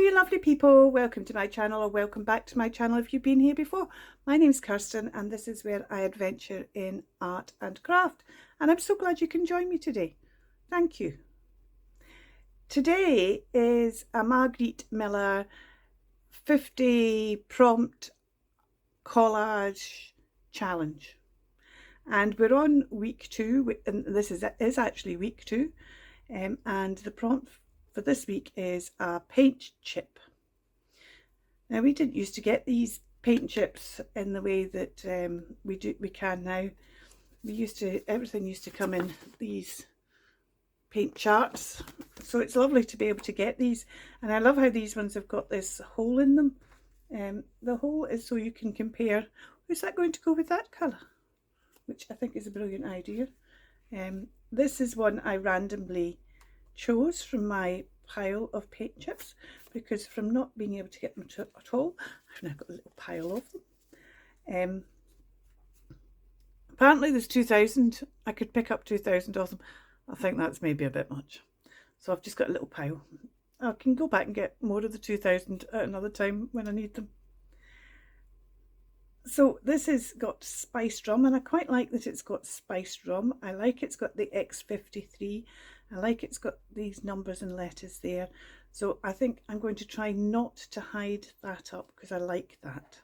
you lovely people, welcome to my channel, or welcome back to my channel if you've been here before. My name's Kirsten and this is where I adventure in art and craft, and I'm so glad you can join me today. Thank you. Today is a Margarette Miller 50 prompt collage challenge, and we're on week 2, and this is actually week 2, and the prompt for this week is a paint chip. Now, we didn't used to get these paint chips in the way that we can now. Everything used to come in these paint charts, so it's lovely to be able to get these, and I love how these ones have got this hole in them. The hole is so you can compare, is that going to go with that colour, which I think is a brilliant idea. This is one I randomly chose from my pile of paint chips, because from not being able to get them at all, I've now got a little pile of them. Apparently there's 2,000. I could pick up 2,000 of them. I think that's maybe a bit much, so I've just got a little pile. I can go back and get more of the 2,000 at another time when I need them. So this has got spiced rum, and I quite like that it's got spiced rum. I like it's got the X53. I like it's got these numbers and letters there. So I think I'm going to try not to hide that up, because I like that.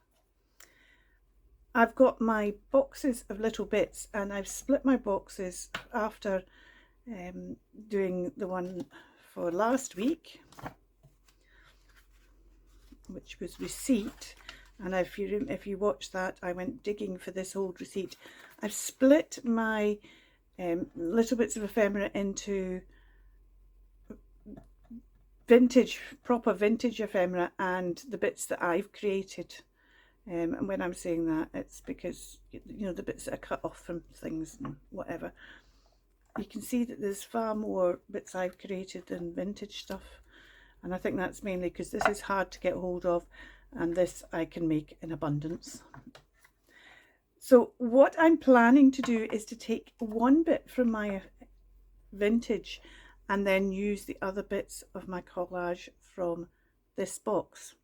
I've got my boxes of little bits, and I've split my boxes after doing the one for last week, which was receipt. And if you watch that, I went digging for this old receipt. I've split my little bits of ephemera into proper vintage ephemera, and the bits that I've created. And when I'm saying that, it's because, you know, the bits that are cut off from things and whatever. You can see that there's far more bits I've created than vintage stuff, and I think that's mainly because this is hard to get hold of, and this I can make in abundance. So what I'm planning to do is to take one bit from my vintage and then use the other bits of my collage from this box.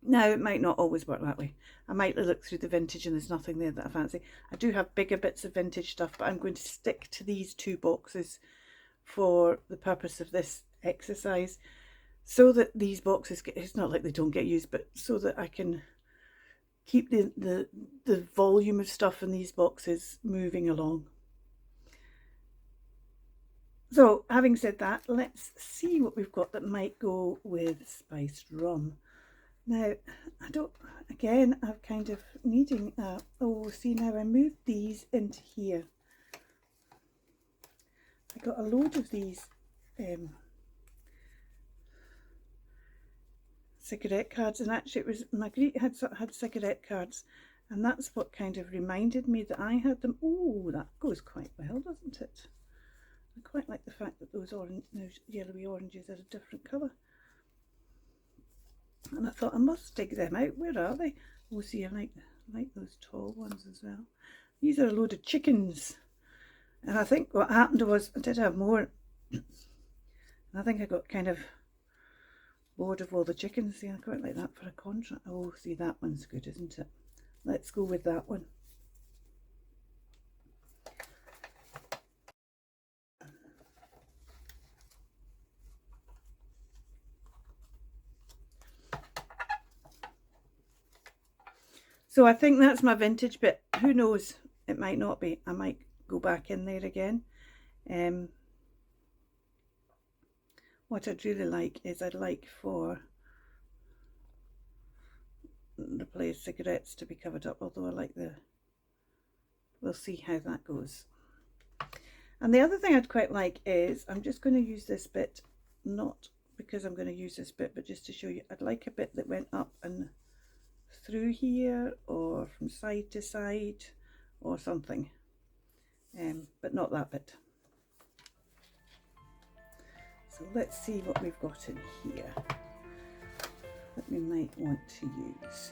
Now, it might not always work that way. I might look through the vintage and there's nothing there that I fancy. I do have bigger bits of vintage stuff, but I'm going to stick to these 2 boxes for the purpose of this exercise, so that these boxes it's not like they don't get used, but so that I can keep the volume of stuff in these boxes moving along. So having said that, let's see what we've got that might go with spiced rum. Now, I'm kind of needing see, now I moved these into here. I got a load of these cigarette cards, and actually it was Margarete had cigarette cards, and that's what kind of reminded me that I had them. Oh, that goes quite well, doesn't it? I quite like the fact that those yellowy oranges are a different colour, and I thought I must dig them out. Where are they? Oh, see, I like those tall ones as well. These are a load of chickens, and I think what happened was I did have more, and I think I got kind of bored of all the chickens. See, I quite like that for a contract. Oh, see, that one's good, isn't it? Let's go with that one. So I think that's my vintage bit. Who knows? It might not be. I might go back in there again. What I'd really like is I'd like for the place cigarettes to be covered up, although I like we'll see how that goes. And the other thing I'd quite like is, I'm just going to use this bit, not because I'm going to use this bit, but just to show you, I'd like a bit that went up and through here, or from side to side, or something, but not that bit. So let's see what we've got in here that we might want to use.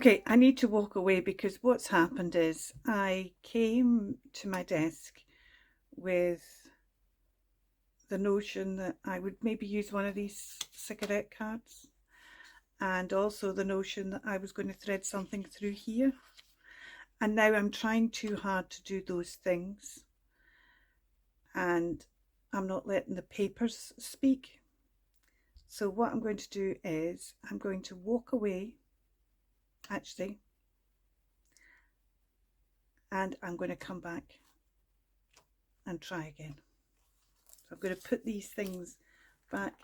Okay, I need to walk away because what's happened is I came to my desk with the notion that I would maybe use one of these cigarette cards, and also the notion that I was going to thread something through here. And now I'm trying too hard to do those things, and I'm not letting the papers speak. So what I'm going to do is I'm going to walk away, actually, and I'm going to come back and try again. So I'm going to put these things back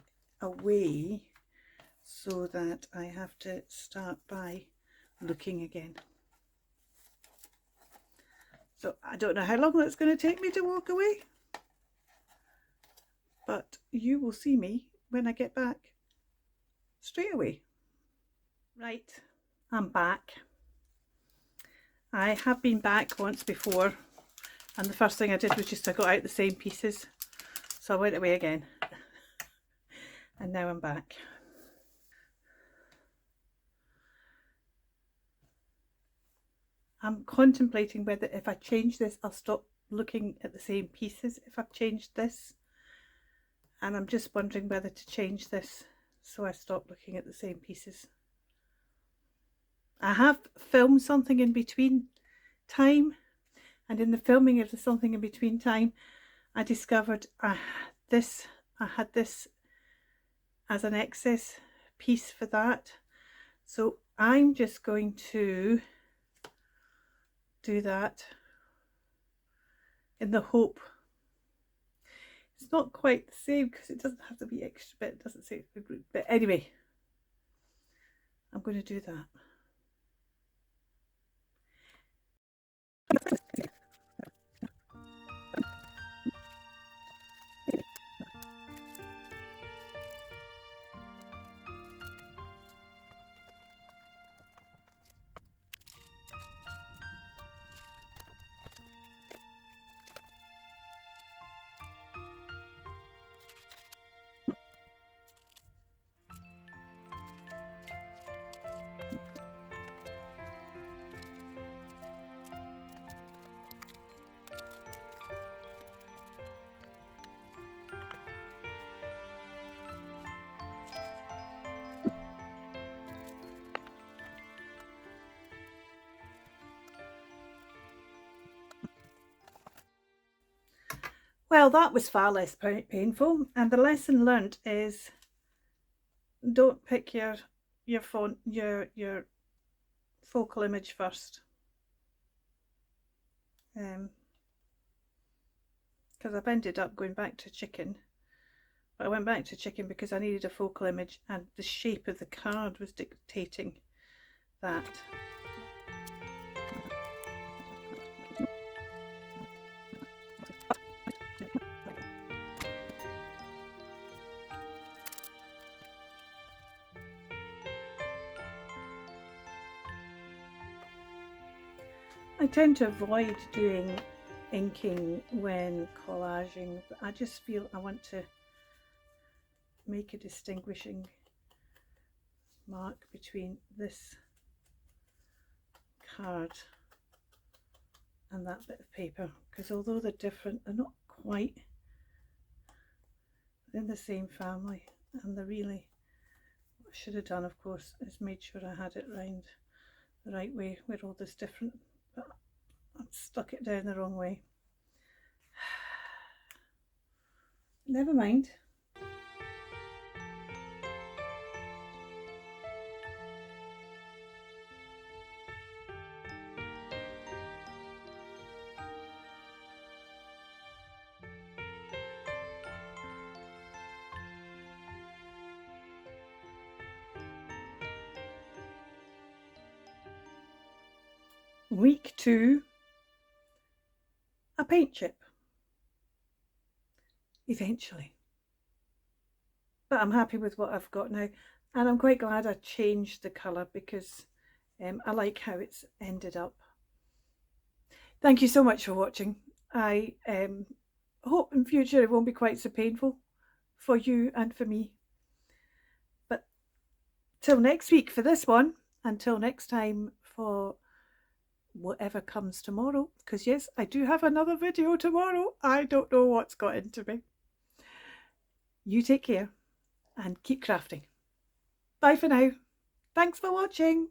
away so that I have to start by looking again. So I don't know how long that's going to take me to walk away, but you will see me when I get back straight away. Right, I'm back. I have been back once before, and the first thing I did was just I got out the same pieces, so I went away again and now I'm back. I'm contemplating whether if I change this I'll stop looking at the same pieces if I've changed this, and I'm just wondering whether to change this so I stop looking at the same pieces. I have filmed something in between time, and in the filming of the something in between time I discovered I had this as an excess piece for that, so I'm just going to do that in the hope it's not quite the same, because it doesn't have to be extra, but it doesn't say it's group. But anyway, I'm going to do that. Well, that was far less painful, and the lesson learnt is don't pick your focal image first, because I've ended up going back to chicken. But I went back to chicken because I needed a focal image, and the shape of the card was dictating that. I tend to avoid doing inking when collaging, but I just feel I want to make a distinguishing mark between this card and that bit of paper, because although they're different, they're not quite in the same family. And what I should have done, of course, is made sure I had it round the right way where all this different, but I've stuck it down the wrong way. Never mind. Week 2, a paint chip. Eventually. But I'm happy with what I've got now, and I'm quite glad I changed the colour because I like how it's ended up. Thank you so much for watching. I hope in future it won't be quite so painful for you and for me. But till next week for this one, until next time for whatever comes tomorrow, because yes, I do have another video tomorrow. I don't know what's got into me. You take care and keep crafting. Bye for now. Thanks for watching.